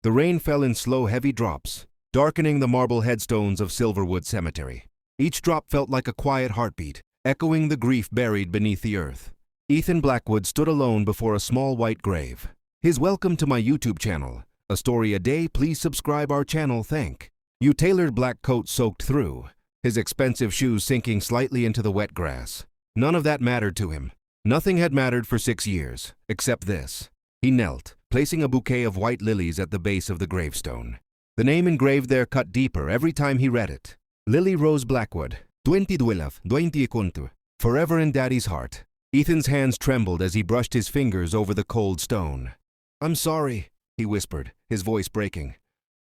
The rain fell in slow, heavy drops, darkening the marble headstones of Silverwood Cemetery. Each drop felt like a quiet heartbeat, echoing the grief buried beneath the earth. Ethan Blackwood stood alone before a small white grave. His welcome to my YouTube channel. A story a day, please subscribe our channel, thank. You tailored black coat soaked through, his expensive shoes sinking slightly into the wet grass. None of that mattered to him. Nothing had mattered for 6 years, except this. He knelt, placing a bouquet of white lilies at the base of the gravestone. The name engraved there cut deeper every time he read it. Lily Rose Blackwood, 2012, forever in Daddy's heart. Ethan's hands trembled as he brushed his fingers over the cold stone. "I'm sorry," he whispered, his voice breaking.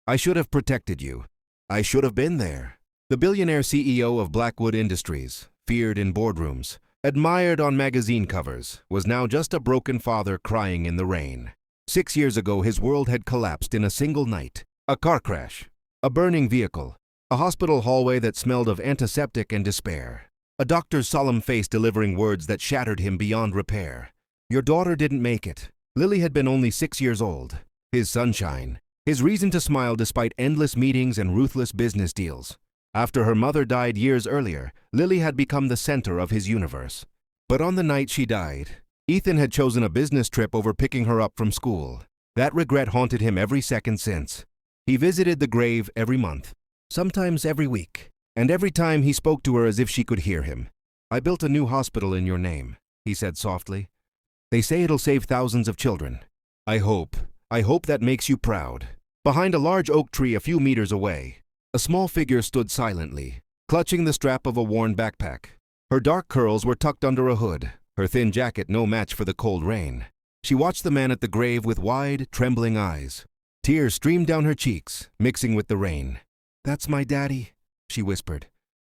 "I should have protected you. I should have been there." The billionaire CEO of Blackwood Industries, feared in boardrooms, admired on magazine covers, was now just a broken father crying in the rain. 6 years ago, his world had collapsed in a single night. A car crash, a burning vehicle, a hospital hallway that smelled of antiseptic and despair. A doctor's solemn face delivering words that shattered him beyond repair. "Your daughter didn't make it." Lily had been only 6 years old. His sunshine, his reason to smile despite endless meetings and ruthless business deals. After her mother died years earlier, Lily had become the center of his universe. But on the night she died, Ethan had chosen a business trip over picking her up from school. That regret haunted him every second since. He visited the grave every month, sometimes every week, and every time he spoke to her as if she could hear him. "I built a new hospital in your name," he said softly. "They say it'll save thousands of children. I hope that makes you proud." Behind a large oak tree a few meters away, a small figure stood silently, clutching the strap of a worn backpack. Her dark curls were tucked under a hood, her thin jacket no match for the cold rain. She watched the man at the grave with wide, trembling eyes. Tears streamed down her cheeks, mixing with the rain. "That's my daddy," she whispered.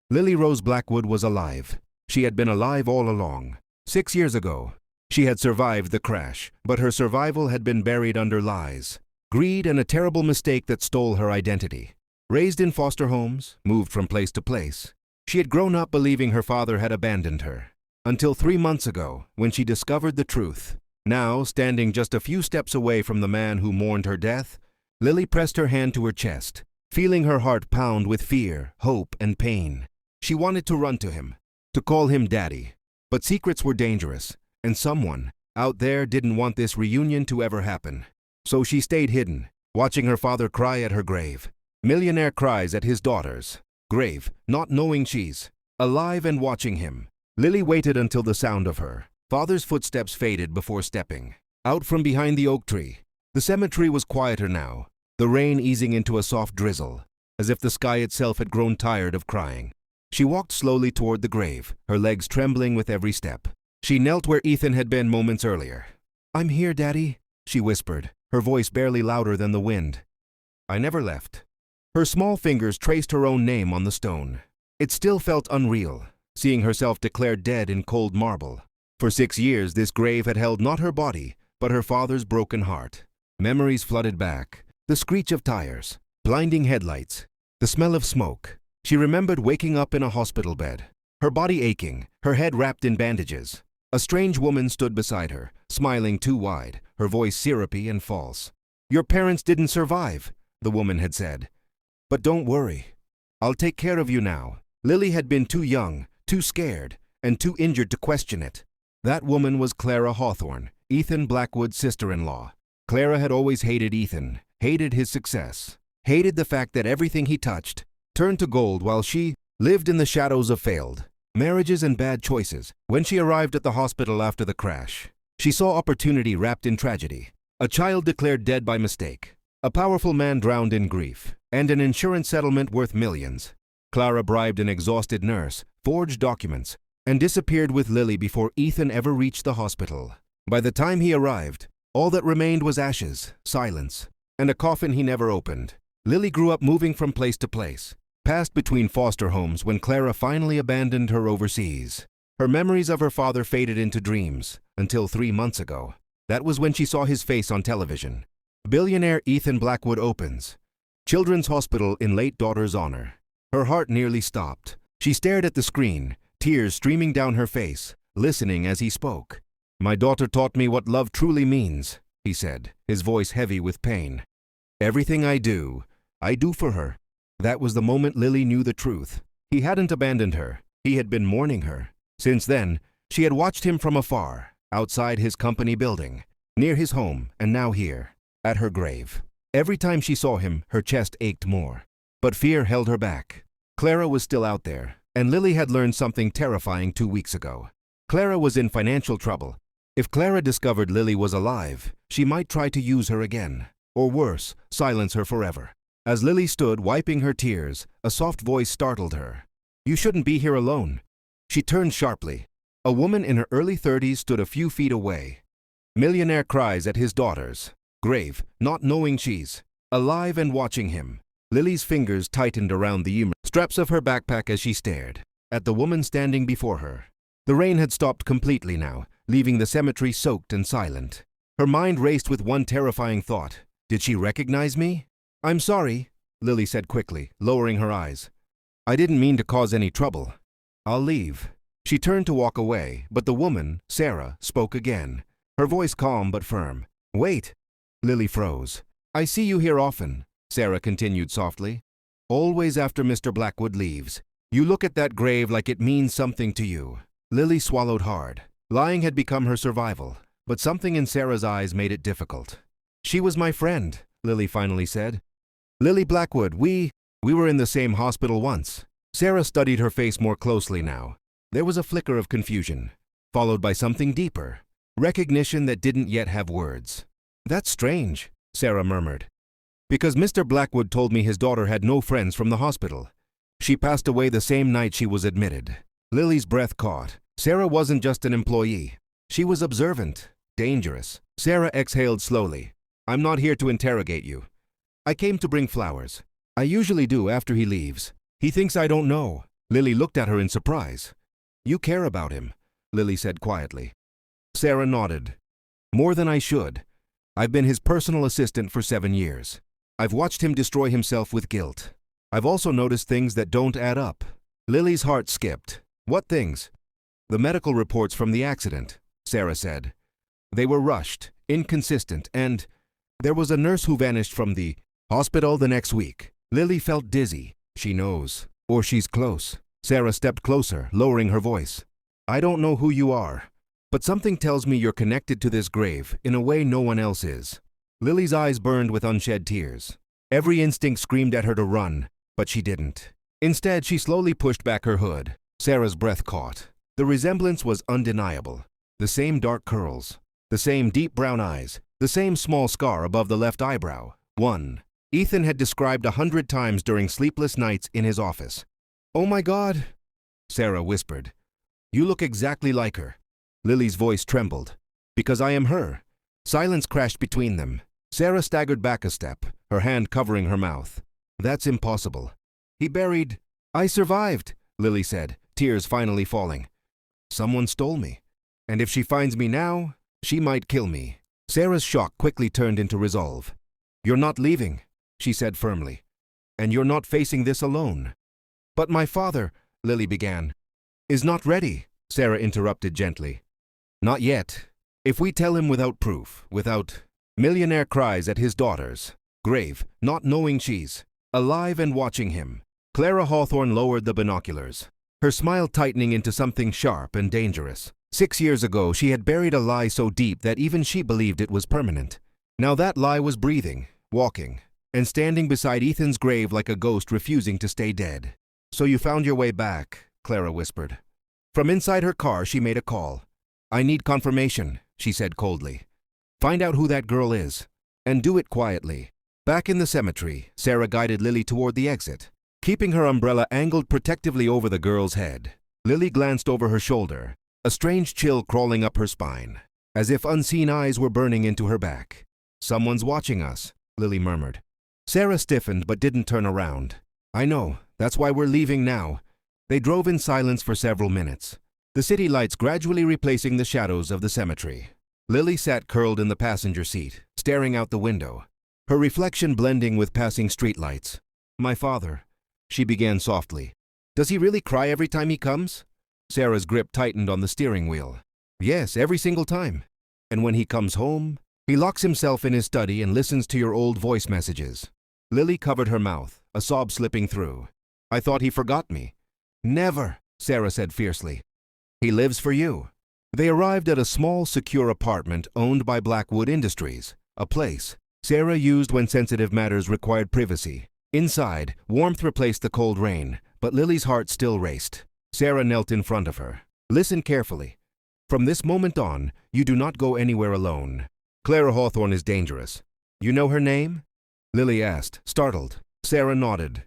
Lily Rose Blackwood was alive. She had been alive all along. 6 years ago, she had survived the crash, but her survival had been buried under lies, greed, and a terrible mistake that stole her identity. Raised in foster homes, moved from place to place, she had grown up believing her father had abandoned her. Until 3 months ago, when she discovered the truth. Now, standing just a few steps away from the man who mourned her death, Lily pressed her hand to her chest, feeling her heart pound with fear, hope, and pain. She wanted to run to him, to call him Daddy. But secrets were dangerous, and someone out there didn't want this reunion to ever happen. So she stayed hidden, watching her father cry at her grave. Millionaire cries at his daughter's grave, not knowing she's alive and watching him. Lily waited until the sound of her father's footsteps faded before stepping out from behind the oak tree. The cemetery was quieter now, the rain easing into a soft drizzle, as if the sky itself had grown tired of crying. She walked slowly toward the grave, her legs trembling with every step. She knelt where Ethan had been moments earlier. "I'm here, Daddy," she whispered, her voice barely louder than the wind. "I never left." Her small fingers traced her own name on the stone. It still felt unreal, seeing herself declared dead in cold marble. For 6 years, this grave had held not her body, but her father's broken heart. Memories flooded back. The screech of tires, blinding headlights, the smell of smoke. She remembered waking up in a hospital bed, her body aching, her head wrapped in bandages. A strange woman stood beside her, smiling too wide, her voice syrupy and false. "Your parents didn't survive," the woman had said. "But don't worry. I'll take care of you now." Lily had been too young, too scared, and too injured to question it. That woman was Clara Hawthorne, Ethan Blackwood's sister-in-law. Clara had always hated Ethan, hated his success, hated the fact that everything he touched turned to gold while she lived in the shadows of failed marriages and bad choices. When she arrived at the hospital after the crash, she saw opportunity wrapped in tragedy. A child declared dead by mistake, a powerful man drowned in grief, and an insurance settlement worth millions. Clara bribed an exhausted nurse, forged documents, and disappeared with Lily before Ethan ever reached the hospital. By the time he arrived, all that remained was ashes, silence, and a coffin he never opened. Lily grew up moving from place to place, passed between foster homes when Clara finally abandoned her overseas. Her memories of her father faded into dreams, until 3 months ago. That was when she saw his face on television. Billionaire Ethan Blackwood opens Children's Hospital in late daughter's honor. Her heart nearly stopped. She stared at the screen, tears streaming down her face, listening as he spoke. "My daughter taught me what love truly means," he said, his voice heavy with pain. Everything I do for her. That was the moment Lily knew the truth. He hadn't abandoned her. He had been mourning her. Since then, she had watched him from afar, outside his company building, near his home, and now here, at her grave. Every time she saw him, her chest ached more. But fear held her back. Clara was still out there, and Lily had learned something terrifying 2 weeks ago. Clara was in financial trouble. If Clara discovered Lily was alive, she might try to use her again, or worse, silence her forever. As Lily stood wiping her tears, a soft voice startled her. "You shouldn't be here alone." She turned sharply. A woman in her early 30s stood a few feet away. Millionaire cries at his daughter's grave, not knowing she's alive and watching him. Lily's fingers tightened around the straps of her backpack as she stared at the woman standing before her. The rain had stopped completely now, leaving the cemetery soaked and silent. Her mind raced with one terrifying thought. Did she recognize me? "I'm sorry," Lily said quickly, lowering her eyes. "I didn't mean to cause any trouble. I'll leave." She turned to walk away, but the woman, Sarah, spoke again, her voice calm but firm. "Wait." Lily froze. "I see you here often," Sarah continued softly. "Always after Mr. Blackwood leaves. You look at that grave like it means something to you." Lily swallowed hard. Lying had become her survival, but something in Sarah's eyes made it difficult. "She was my friend," Lily finally said. "Lily Blackwood, we were in the same hospital once." Sarah studied her face more closely now. There was a flicker of confusion, followed by something deeper, recognition that didn't yet have words. "That's strange," Sarah murmured. "Because Mr. Blackwood told me his daughter had no friends from the hospital. She passed away the same night she was admitted." Lily's breath caught. Sarah wasn't just an employee. She was observant, dangerous. Sarah exhaled slowly. "I'm not here to interrogate you. I came to bring flowers. I usually do after he leaves. He thinks I don't know." Lily looked at her in surprise. "You care about him," Lily said quietly. Sarah nodded. "More than I should. I've been his personal assistant for 7 years. I've watched him destroy himself with guilt. I've also noticed things that don't add up." Lily's heart skipped. "What things?" "The medical reports from the accident," Sarah said. "They were rushed, inconsistent, and there was a nurse who vanished from the hospital the next week." Lily felt dizzy. "She knows, or she's close." Sarah stepped closer, lowering her voice. "I don't know who you are, but something tells me you're connected to this grave in a way no one else is." Lily's eyes burned with unshed tears. Every instinct screamed at her to run, but she didn't. Instead, she slowly pushed back her hood. Sarah's breath caught. The resemblance was undeniable. The same dark curls, the same deep brown eyes, the same small scar above the left eyebrow. One Ethan had described 100 times during sleepless nights in his office. "Oh my God," Sarah whispered. "You look exactly like her." Lily's voice trembled. "Because I am her." Silence crashed between them. Sarah staggered back a step, her hand covering her mouth. "That's impossible. He buried—" "I survived," Lily said, tears finally falling. "Someone stole me. And if she finds me now, she might kill me." Sarah's shock quickly turned into resolve. "You're not leaving," she said firmly. "And you're not facing this alone." "But my father," Lily began. "Is not ready," Sarah interrupted gently. "Not yet. If we tell him without proof, without—" Millionaire cries at his daughter's grave, not knowing she's alive and watching him. Clara Hawthorne lowered the binoculars, her smile tightening into something sharp and dangerous. 6 years ago, she had buried a lie so deep that even she believed it was permanent. Now that lie was breathing, walking, and standing beside Ethan's grave like a ghost refusing to stay dead. "So you found your way back," Clara whispered. From inside her car, she made a call. "I need confirmation," she said coldly. "Find out who that girl is, and do it quietly." Back in the cemetery, Sarah guided Lily toward the exit, keeping her umbrella angled protectively over the girl's head. Lily glanced over her shoulder, a strange chill crawling up her spine, as if unseen eyes were burning into her back. "Someone's watching us," Lily murmured. Sarah stiffened but didn't turn around. "I know. That's why we're leaving now." They drove in silence for several minutes, the city lights gradually replacing the shadows of the cemetery. Lily sat curled in the passenger seat, staring out the window, her reflection blending with passing streetlights. "My father," she began softly. "Does he really cry every time he comes?" Sarah's grip tightened on the steering wheel. "Yes, every single time. And when he comes home, He locks himself in his study and listens to your old voice messages. Lily covered her mouth, a sob slipping through. I thought he forgot me. Never, Sarah said fiercely. He lives for you. They arrived at a small, secure apartment owned by Blackwood Industries, a place Sarah used when sensitive matters required privacy. Inside, warmth replaced the cold rain, but Lily's heart still raced. Sarah knelt in front of her. Listen carefully. From this moment on, you do not go anywhere alone. Clara Hawthorne is dangerous. You know her name? Lily asked, startled. Sarah nodded.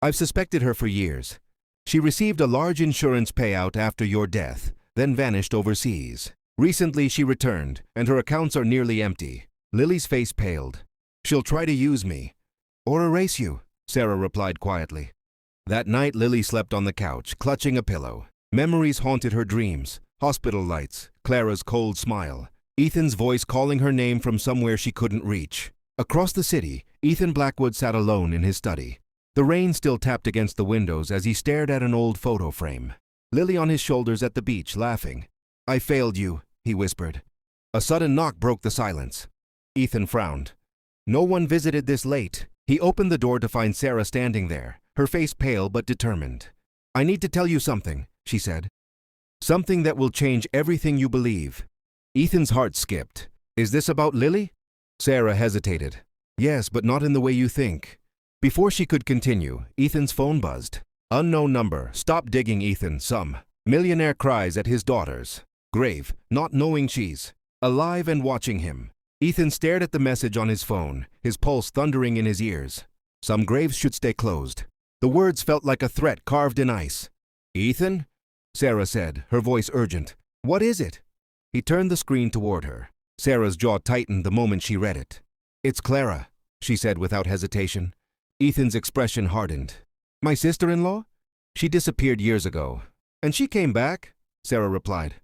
I've suspected her for years. She received a large insurance payout after your death, then vanished overseas. Recently she returned, and her accounts are nearly empty. Lily's face paled. She'll try to use me. Or erase you, Sarah replied quietly. That night Lily slept on the couch, clutching a pillow. Memories haunted her dreams. Hospital lights, Clara's cold smile, Ethan's voice calling her name from somewhere she couldn't reach. Across the city, Ethan Blackwood sat alone in his study. The rain still tapped against the windows as he stared at an old photo frame. Lily on his shoulders at the beach, laughing. I failed you, he whispered. A sudden knock broke the silence. Ethan frowned. No one visited this late. He opened the door to find Sarah standing there, her face pale but determined. I need to tell you something, she said. Something that will change everything you believe. Ethan's heart skipped. Is this about Lily? Sarah hesitated. Yes, but not in the way you think. Before she could continue, Ethan's phone buzzed. Unknown number. Stop digging, Ethan. Millionaire cries at his daughters. Grave, not knowing she's alive and watching him. Ethan stared at the message on his phone, his pulse thundering in his ears. Some graves should stay closed. The words felt like a threat carved in ice. Ethan? Sarah said, her voice urgent. What is it? He turned the screen toward her. Sarah's jaw tightened the moment she read it. It's Clara, she said without hesitation. Ethan's expression hardened. My sister-in-law? She disappeared years ago. And she came back, Sarah replied.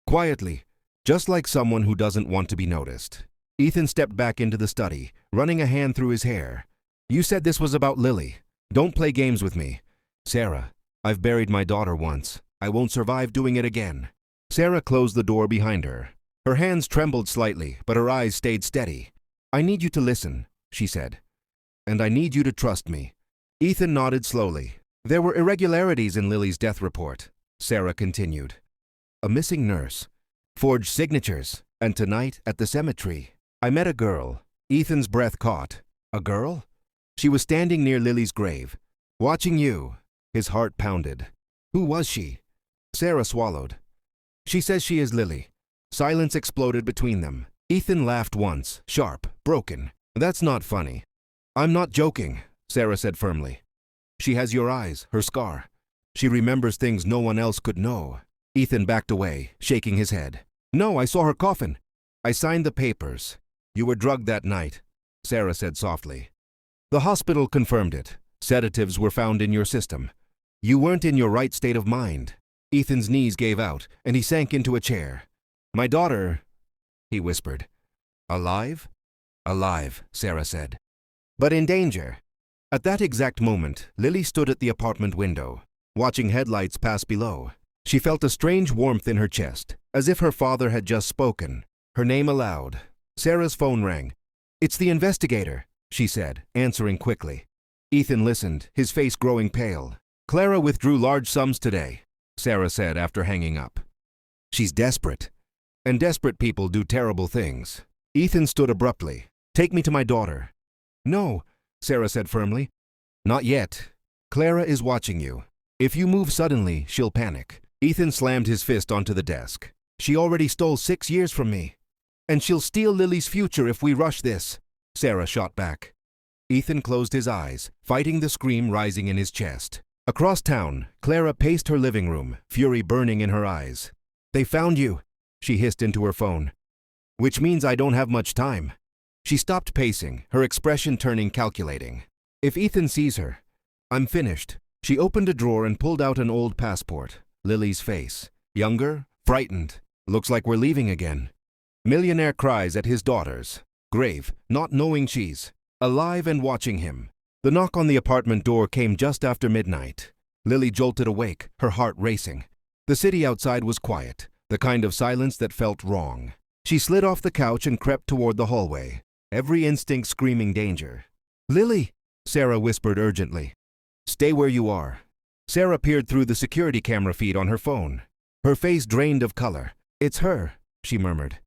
Quietly, just like someone who doesn't want to be noticed. Ethan stepped back into the study, running a hand through his hair. You said this was about Lily. Don't play games with me. Sarah, I've buried my daughter once. I won't survive doing it again. Sarah closed the door behind her. Her hands trembled slightly, but her eyes stayed steady. I need you to listen, she said. And I need you to trust me. Ethan nodded slowly. There were irregularities in Lily's death report, Sarah continued. A missing nurse, forged signatures, and tonight at the cemetery, I met a girl. Ethan's breath caught. A girl? She was standing near Lily's grave, watching you. His heart pounded. Who was she? Sarah swallowed. She says she is Lily. Silence exploded between them. Ethan laughed once, sharp, broken. That's not funny. I'm not joking, Sarah said firmly. She has your eyes, her scar. She remembers things no one else could know. Ethan backed away, shaking his head. No, I saw her coffin. I signed the papers. You were drugged that night, Sarah said softly. The hospital confirmed it. Sedatives were found in your system. You weren't in your right state of mind. Ethan's knees gave out, and he sank into a chair. My daughter, he whispered. Alive? Alive, Sarah said. But in danger. At that exact moment, Lily stood at the apartment window, watching headlights pass below. She felt a strange warmth in her chest, as if her father had just spoken. Her name aloud. Sarah's phone rang. It's the investigator, she said, answering quickly. Ethan listened, his face growing pale. Clara withdrew large sums today, Sarah said after hanging up. She's desperate. And desperate people do terrible things. Ethan stood abruptly. Take me to my daughter. No, Sarah said firmly. Not yet. Clara is watching you. If you move suddenly, she'll panic. Ethan slammed his fist onto the desk. She already stole 6 years from me. And she'll steal Lily's future if we rush this, Sarah shot back. Ethan closed his eyes, fighting the scream rising in his chest. Across town, Clara paced her living room, fury burning in her eyes. They found you, she hissed into her phone. Which means I don't have much time. She stopped pacing, her expression turning calculating. If Ethan sees her, I'm finished. She opened a drawer and pulled out an old passport. Lily's face. Younger, frightened. Looks like we're leaving again. Millionaire cries at his daughters. Grave, not knowing she's alive and watching him. The knock on the apartment door came just after midnight. Lily jolted awake, her heart racing. The city outside was quiet, the kind of silence that felt wrong. She slid off the couch and crept toward the hallway, every instinct screaming danger. "Lily!" Sarah whispered urgently. "Stay where you are." Sarah peered through the security camera feed on her phone. Her face drained of color. "It's her," she murmured.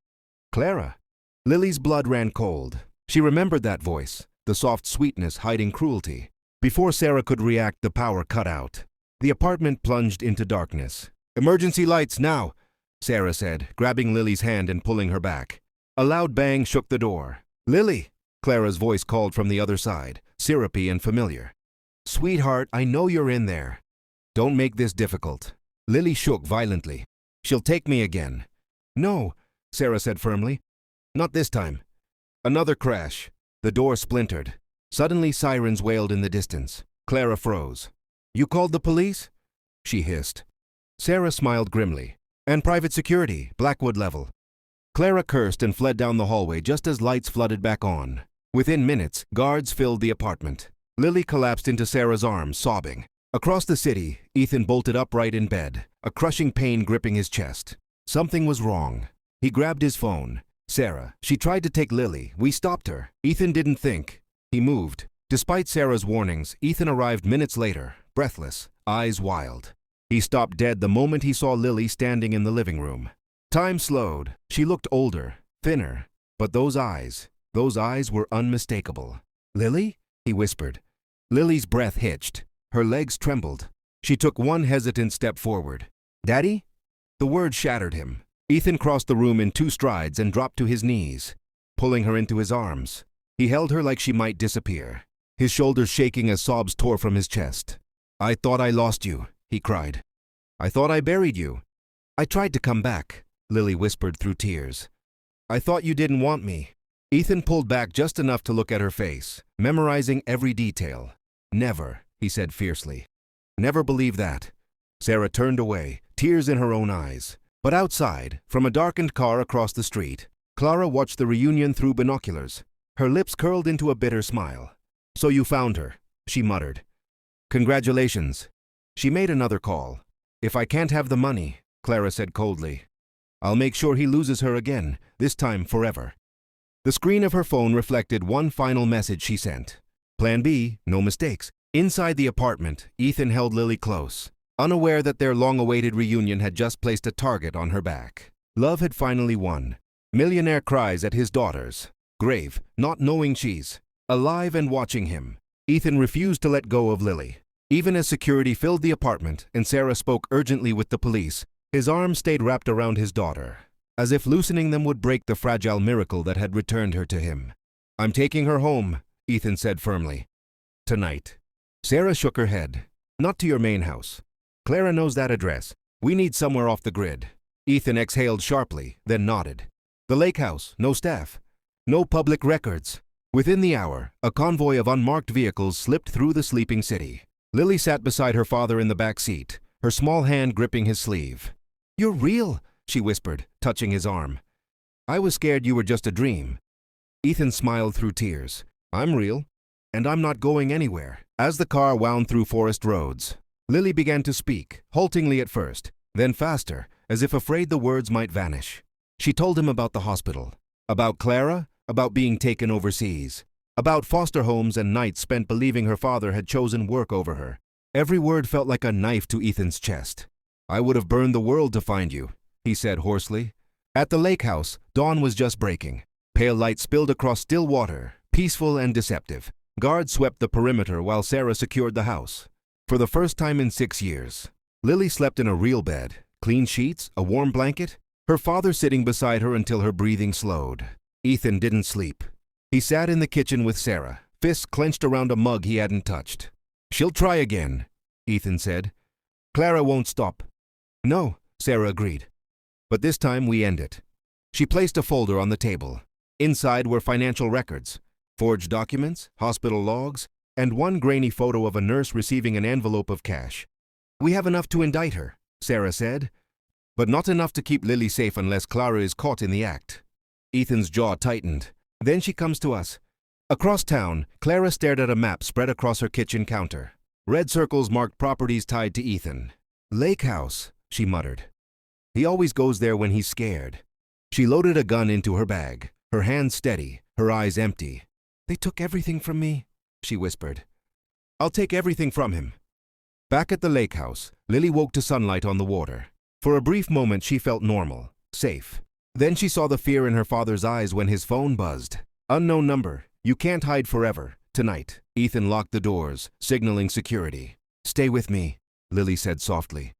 "Clara." Lily's blood ran cold. She remembered that voice, the soft sweetness hiding cruelty. Before Sarah could react, the power cut out. The apartment plunged into darkness. "Emergency lights now," Sarah said, grabbing Lily's hand and pulling her back. A loud bang shook the door. "Lily!" Clara's voice called from the other side, syrupy and familiar. "Sweetheart, I know you're in there. Don't make this difficult." Lily shook violently. "She'll take me again." "No," Sarah said firmly. "Not this time." Another crash. The door splintered. Suddenly sirens wailed in the distance. Clara froze. "You called the police?" she hissed. Sarah smiled grimly. "And private security, Blackwood level." Clara cursed and fled down the hallway just as lights flooded back on. Within minutes, guards filled the apartment. Lily collapsed into Sarah's arms, sobbing. Across the city, Ethan bolted upright in bed, a crushing pain gripping his chest. Something was wrong. He grabbed his phone. "Sarah, she tried to take Lily. We stopped her." Ethan didn't think. He moved. Despite Sarah's warnings, Ethan arrived minutes later, breathless, eyes wild. He stopped dead the moment he saw Lily standing in the living room. Time slowed. She looked older, thinner, but those eyes were unmistakable. "Lily?" he whispered. Lily's breath hitched. Her legs trembled. She took one hesitant step forward. "Daddy?" The word shattered him. Ethan crossed the room in 2 strides and dropped to his knees, pulling her into his arms. He held her like she might disappear, his shoulders shaking as sobs tore from his chest. "I thought I lost you," he cried. "I thought I buried you." "I tried to come back," Lily whispered through tears. "I thought you didn't want me." Ethan pulled back just enough to look at her face, memorizing every detail. "Never," he said fiercely. "Never believe that." Sarah turned away, tears in her own eyes. But outside, from a darkened car across the street, Clara watched the reunion through binoculars. Her lips curled into a bitter smile. "So you found her," she muttered. "Congratulations." She made another call. "If I can't have the money," Clara said coldly, "I'll make sure he loses her again, this time forever." The screen of her phone reflected one final message she sent. Plan B, no mistakes. Inside the apartment, Ethan held Lily close, unaware that their long-awaited reunion had just placed a target on her back. Love had finally won. Millionaire cries at his daughters. Grave, not knowing she's alive and watching him. Ethan refused to let go of Lily. Even as security filled the apartment and Sarah spoke urgently with the police, his arms stayed wrapped around his daughter, as if loosening them would break the fragile miracle that had returned her to him. "I'm taking her home," Ethan said firmly. "Tonight." Sarah shook her head. "Not to your main house. Clara knows that address. We need somewhere off the grid." Ethan exhaled sharply, then nodded. "The lake house, no staff, no public records." Within the hour, a convoy of unmarked vehicles slipped through the sleeping city. Lily sat beside her father in the back seat, her small hand gripping his sleeve. "You're real," she whispered, touching his arm. "I was scared you were just a dream." Ethan smiled through tears. "I'm real, and I'm not going anywhere." As the car wound through forest roads, Lily began to speak, haltingly at first, then faster, as if afraid the words might vanish. She told him about the hospital, about Clara, about being taken overseas, about foster homes and nights spent believing her father had chosen work over her. Every word felt like a knife to Ethan's chest. "I would have burned the world to find you," he said hoarsely. At the lake house, dawn was just breaking. Pale light spilled across still water, peaceful and deceptive. Guards swept the perimeter while Sarah secured the house. For the first time in 6 years, Lily slept in a real bed, clean sheets, a warm blanket, her father sitting beside her until her breathing slowed. Ethan didn't sleep. He sat in the kitchen with Sarah, fists clenched around a mug he hadn't touched. "She'll try again," Ethan said. "Clara won't stop." "No," Sarah agreed. "But this time we end it." She placed a folder on the table. Inside were financial records, forged documents, hospital logs, and one grainy photo of a nurse receiving an envelope of cash. "We have enough to indict her," Sarah said, "but not enough to keep Lily safe unless Clara is caught in the act." Ethan's jaw tightened. "Then she comes to us." Across town, Clara stared at a map spread across her kitchen counter. Red circles marked properties tied to Ethan. "Lake house," she muttered. "He always goes there when he's scared." She loaded a gun into her bag, her hands steady, her eyes empty. "They took everything from me," she whispered. "I'll take everything from him." Back at the lake house, Lily woke to sunlight on the water. For a brief moment she felt normal, safe. Then she saw the fear in her father's eyes when his phone buzzed. "Unknown number. You can't hide forever. Tonight." Ethan locked the doors, signaling security. "Stay with me," Lily said softly.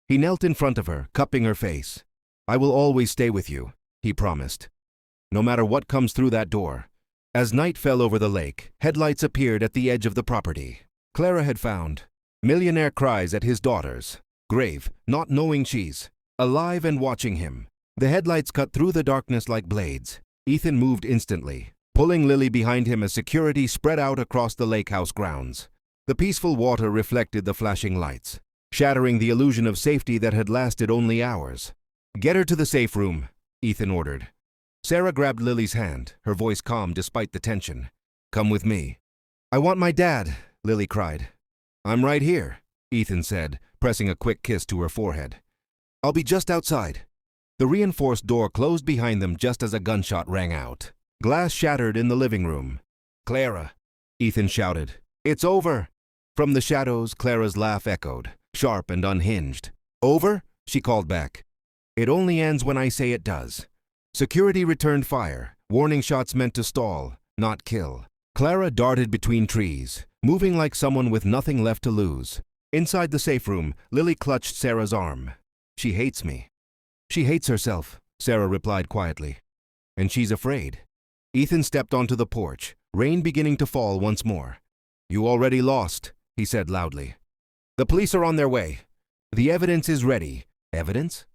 He knelt in front of her, cupping her face. "I will always stay with you," he promised. "No matter what comes through that door." As night fell over the lake, headlights appeared at the edge of the property. Clara had found Millionaire Cries at his daughter's grave, not knowing she's alive and watching him. The headlights cut through the darkness like blades. Ethan moved instantly, pulling Lily behind him as security spread out across the lake house grounds. The peaceful water reflected the flashing lights, shattering the illusion of safety that had lasted only hours. "Get her to the safe room," Ethan ordered. Sarah grabbed Lily's hand, her voice calm despite the tension. "Come with me." "I want my dad," Lily cried. "I'm right here," Ethan said, pressing a quick kiss to her forehead. "I'll be just outside." The reinforced door closed behind them just as a gunshot rang out. Glass shattered in the living room. "Clara," Ethan shouted. "It's over." From the shadows, Clara's laugh echoed, sharp and unhinged. "Over?" she called back. "It only ends when I say it does." Security returned fire, warning shots meant to stall, not kill. Clara darted between trees, moving like someone with nothing left to lose. Inside the safe room, Lily clutched Sarah's arm. "She hates me." "She hates herself," Sarah replied quietly. "And she's afraid." Ethan stepped onto the porch, rain beginning to fall once more. "You already lost," he said loudly. "The police are on their way. The evidence is ready." "Evidence?"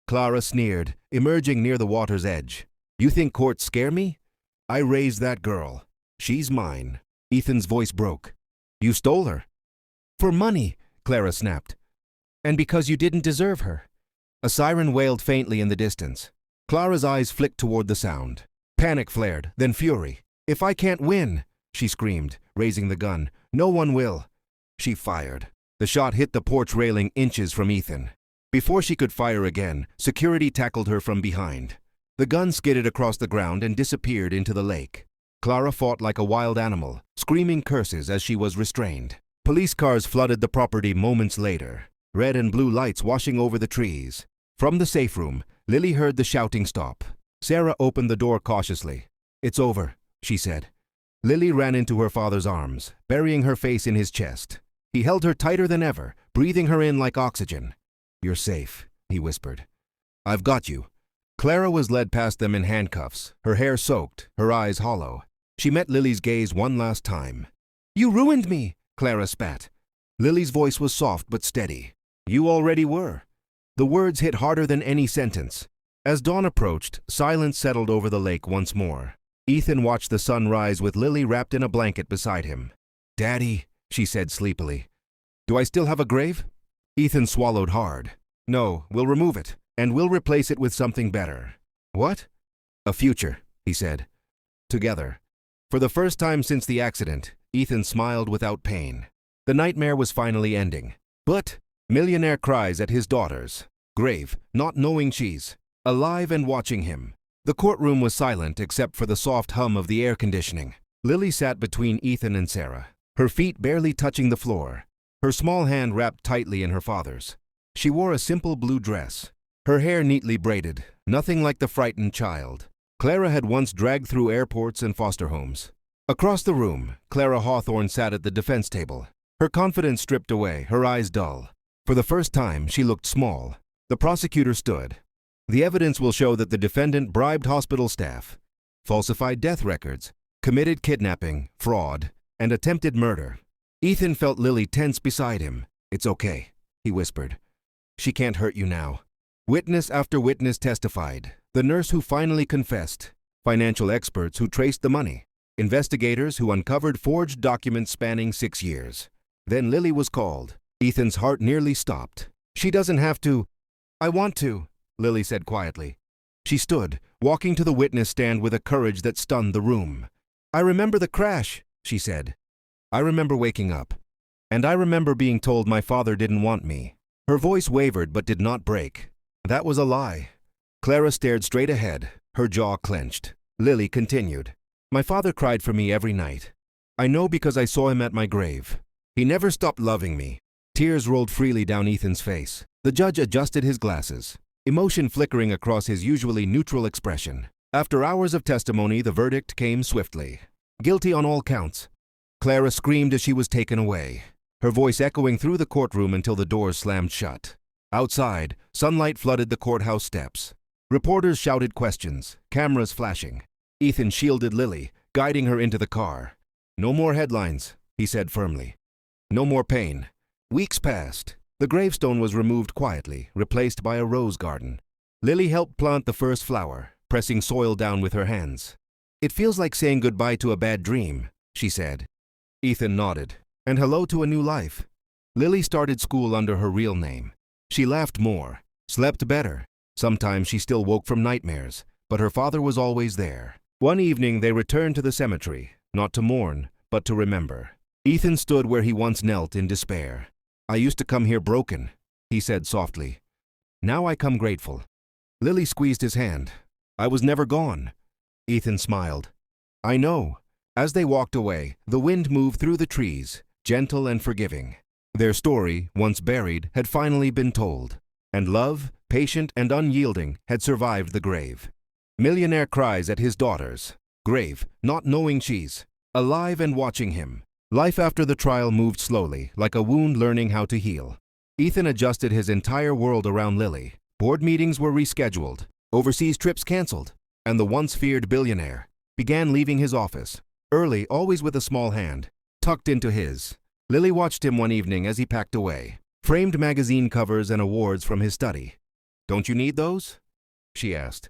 Clara sneered, emerging near the water's edge. "You think courts scare me? I raised that girl. She's mine." Ethan's voice broke. "You stole her." "For money," Clara snapped. "And because you didn't deserve her." A siren wailed faintly in the distance. Clara's eyes flicked toward the sound. Panic flared, then fury. "If I can't win," she screamed, raising the gun, "no one will." She fired. The shot hit the porch railing inches from Ethan. Before she could fire again, security tackled her from behind. The gun skidded across the ground and disappeared into the lake. Clara fought like a wild animal, screaming curses as she was restrained. Police cars flooded the property moments later, red and blue lights washing over the trees. From the safe room, Lily heard the shouting stop. Sarah opened the door cautiously. "It's over," she said. Lily ran into her father's arms, burying her face in his chest. He held her tighter than ever, breathing her in like oxygen. "You're safe," he whispered. "I've got you." Clara was led past them in handcuffs, her hair soaked, her eyes hollow. She met Lily's gaze one last time. "You ruined me," Clara spat. Lily's voice was soft but steady. "You already were." The words hit harder than any sentence. As dawn approached, silence settled over the lake once more. Ethan watched the sun rise with Lily wrapped in a blanket beside him. "Daddy," she said sleepily. "Do I still have a grave?" Ethan swallowed hard. "No, we'll remove it, and we'll replace it with something better." "What?" "A future," he said. "Together." For the first time since the accident, Ethan smiled without pain. The nightmare was finally ending. But Millionaire Cries at his daughter's grave, not knowing she's alive and watching him. The courtroom was silent except for the soft hum of the air conditioning. Lily sat between Ethan and Sarah, her feet barely touching the floor, her small hand wrapped tightly in her father's. She wore a simple blue dress, her hair neatly braided, nothing like the frightened child Clara had once dragged through airports and foster homes. Across the room, Clara Hawthorne sat at the defense table, her confidence stripped away, her eyes dull. For the first time, she looked small. The prosecutor stood. "The evidence will show that the defendant bribed hospital staff, falsified death records, committed kidnapping, fraud, and attempted murder." Ethan felt Lily tense beside him. "It's okay," he whispered. "She can't hurt you now." Witness after witness testified. The nurse who finally confessed, financial experts who traced the money, investigators who uncovered forged documents spanning 6 years. Then Lily was called. Ethan's heart nearly stopped. "She doesn't have to." "I want to," Lily said quietly. She stood, walking to the witness stand with a courage that stunned the room. "I remember the crash," she said. "I remember waking up. And I remember being told my father didn't want me." Her voice wavered but did not break. "That was a lie." Clara stared straight ahead, her jaw clenched. Lily continued. My father cried for me every night. I know because I saw him at my grave. He never stopped loving me. Tears rolled freely down Ethan's face. The judge adjusted his glasses, emotion flickering across his usually neutral expression. After hours of testimony, the verdict came swiftly. Guilty on all counts. Clara screamed as she was taken away, her voice echoing through the courtroom until the doors slammed shut. Outside, sunlight flooded the courthouse steps. Reporters shouted questions, cameras flashing. Ethan shielded Lily, guiding her into the car. No more headlines, he said firmly. No more pain. Weeks passed. The gravestone was removed quietly, replaced by a rose garden. Lily helped plant the first flower, pressing soil down with her hands. It feels like saying goodbye to a bad dream, she said. Ethan nodded. And hello to a new life. Lily started school under her real name. She laughed more, slept better. Sometimes she still woke from nightmares, but her father was always there. One evening they returned to the cemetery, not to mourn, but to remember. Ethan stood where he once knelt in despair. I used to come here broken, he said softly. Now I come grateful. Lily squeezed his hand. I was never gone. Ethan smiled. I know. As they walked away, the wind moved through the trees, gentle and forgiving. Their story, once buried, had finally been told. And love, patient and unyielding, had survived the grave. Millionaire cries at his daughter's grave, not knowing she's alive and watching him. Life after the trial moved slowly, like a wound learning how to heal. Ethan adjusted his entire world around Lily. Board meetings were rescheduled, overseas trips canceled, and the once feared billionaire began leaving his office, early, always with a small hand tucked into his. Lily watched him one evening as he packed away, framed magazine covers and awards from his study. Don't you need those? She asked.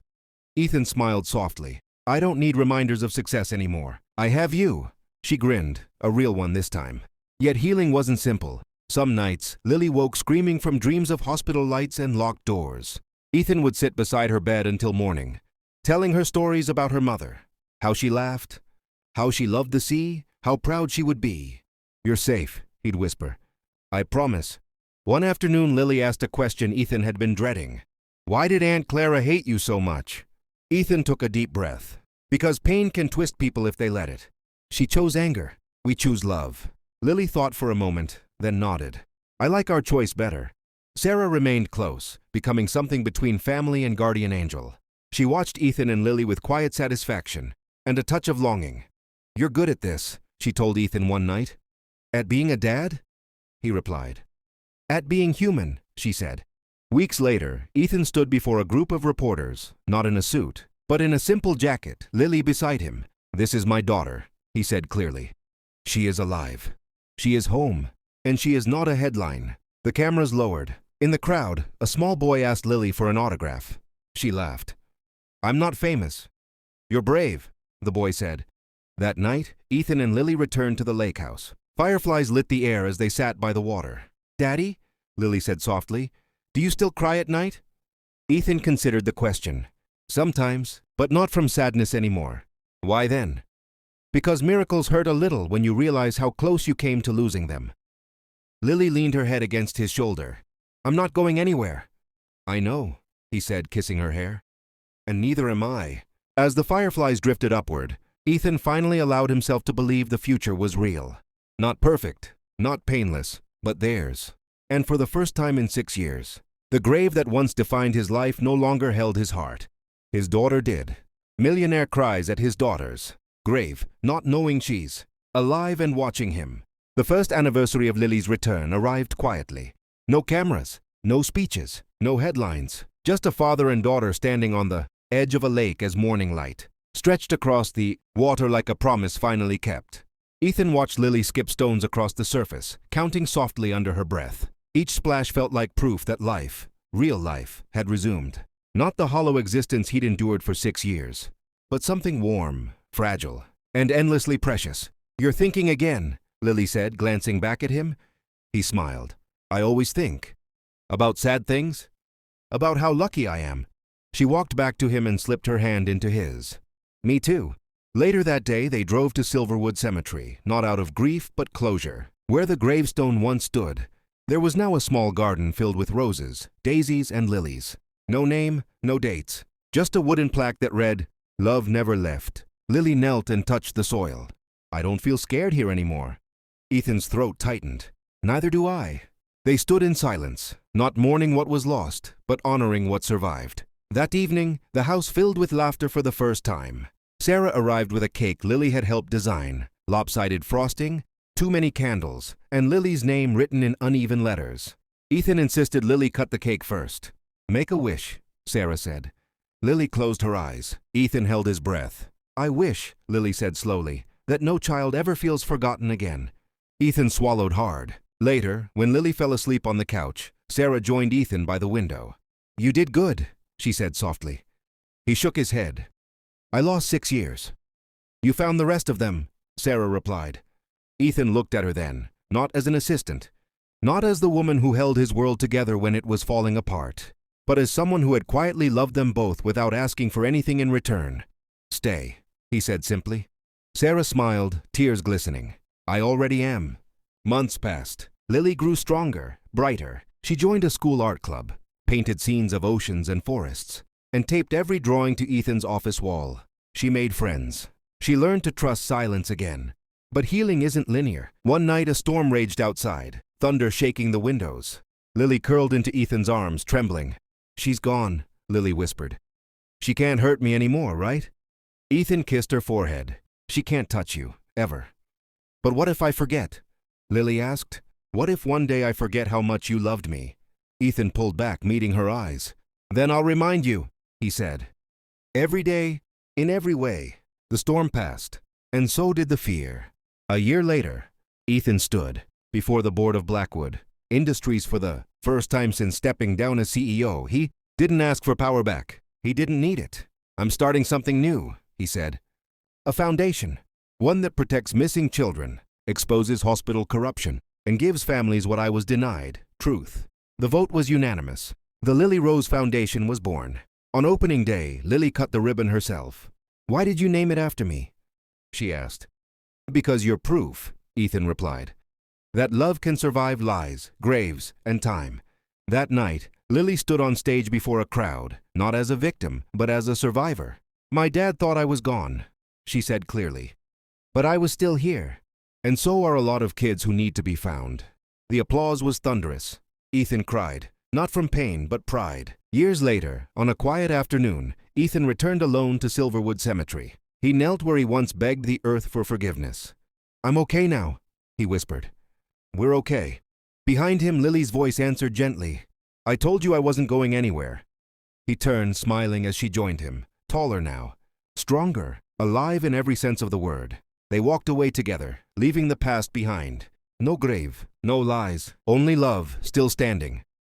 Ethan smiled softly. I don't need reminders of success anymore. I have you. She grinned, a real one this time. Yet healing wasn't simple. Some nights, Lily woke screaming from dreams of hospital lights and locked doors. Ethan would sit beside her bed until morning, telling her stories about her mother, how she laughed, how she loved the sea, how proud she would be. You're safe, he'd whisper. I promise. One afternoon, Lily asked a question Ethan had been dreading. Why did Aunt Clara hate you so much? Ethan took a deep breath. Because pain can twist people if they let it. She chose anger. We choose love. Lily thought for a moment, then nodded. I like our choice better. Sarah remained close, becoming something between family and guardian angel. She watched Ethan and Lily with quiet satisfaction and a touch of longing. You're good at this, she told Ethan one night. At being a dad? He replied. At being human, she said. Weeks later, Ethan stood before a group of reporters, not in a suit, but in a simple jacket, Lily beside him. This is my daughter, he said clearly. She is alive. She is home, and she is not a headline. The cameras lowered. In the crowd, a small boy asked Lily for an autograph. She laughed. I'm not famous. You're brave, the boy said. That night, Ethan and Lily returned to the lake house. Fireflies lit the air as they sat by the water. Daddy, Lily said softly, do you still cry at night? Ethan considered the question. Sometimes, but not from sadness anymore. Why then? Because miracles hurt a little when you realize how close you came to losing them. Lily leaned her head against his shoulder. I'm not going anywhere. I know, he said, kissing her hair. And neither am I. As the fireflies drifted upward, Ethan finally allowed himself to believe the future was real. Not perfect, not painless, but theirs. And for the first time in 6 years, the grave that once defined his life no longer held his heart. His daughter did. Millionaire cries at his daughter's grave, not knowing she's alive and watching him. The first anniversary of Lily's return arrived quietly. No cameras, no speeches, no headlines. Just a father and daughter standing on the edge of a lake as morning light stretched across the water like a promise finally kept. Ethan watched Lily skip stones across the surface, counting softly under her breath. Each splash felt like proof that life, real life, had resumed. Not the hollow existence he'd endured for 6 years, but something warm, fragile, and endlessly precious. You're thinking again, Lily said, glancing back at him. He smiled. I always think. About sad things? About how lucky I am. She walked back to him and slipped her hand into his. Me too. Later that day, they drove to Silverwood Cemetery, not out of grief but closure. Where the gravestone once stood, there was now a small garden filled with roses, daisies, and lilies. No name, no dates. Just a wooden plaque that read, "Love never left." Lily knelt and touched the soil. "I don't feel scared here anymore." Ethan's throat tightened. "Neither do I." They stood in silence, not mourning what was lost, but honoring what survived. That evening, the house filled with laughter for the first time. Sarah arrived with a cake Lily had helped design, lopsided frosting, too many candles, and Lily's name written in uneven letters. Ethan insisted Lily cut the cake first. "Make a wish," Sarah said. Lily closed her eyes. Ethan held his breath. "I wish," Lily said slowly, "that no child ever feels forgotten again." Ethan swallowed hard. Later, when Lily fell asleep on the couch, Sarah joined Ethan by the window. "You did good," she said softly. He shook his head. "I lost 6 years." "You found the rest of them," Sarah replied. Ethan looked at her then, not as an assistant, not as the woman who held his world together when it was falling apart, but as someone who had quietly loved them both without asking for anything in return. "Stay," he said simply. Sarah smiled, tears glistening. "I already am." Months passed. Lily grew stronger, brighter. She joined a school art club, painted scenes of oceans and forests, and taped every drawing to Ethan's office wall. She made friends. She learned to trust silence again. But healing isn't linear. One night a storm raged outside, thunder shaking the windows. Lily curled into Ethan's arms, trembling. "She's gone," Lily whispered. "She can't hurt me anymore, right?" Ethan kissed her forehead. "She can't touch you, ever." "But what if I forget?" Lily asked. "What if one day I forget how much you loved me?" Ethan pulled back, meeting her eyes. "Then I'll remind you," he said. Every day, in every way. The storm passed, and so did the fear. A year later, Ethan stood before the board of Blackwood Industries for the first time since stepping down as CEO. He didn't ask for power back. He didn't need it. "I'm starting something new," he said. "A foundation, one that protects missing children, exposes hospital corruption, and gives families what I was denied, truth." The vote was unanimous. The Lily Rose Foundation was born. On opening day, Lily cut the ribbon herself. "Why did you name it after me?" she asked. "Because you're proof," Ethan replied, "that love can survive lies, graves, and time." That night, Lily stood on stage before a crowd, not as a victim, but as a survivor. "My dad thought I was gone," she said clearly. "But I was still here. And so are a lot of kids who need to be found." The applause was thunderous. Ethan cried, not from pain, but pride. Years later, on a quiet afternoon, Ethan returned alone to Silverwood Cemetery. He knelt where he once begged the earth for forgiveness. "I'm okay now," he whispered. "We're okay." Behind him, Lily's voice answered gently, "I told you I wasn't going anywhere." He turned, smiling as she joined him, taller now, stronger, alive in every sense of the word. They walked away together, leaving the past behind. No grave, no lies, only love, still standing.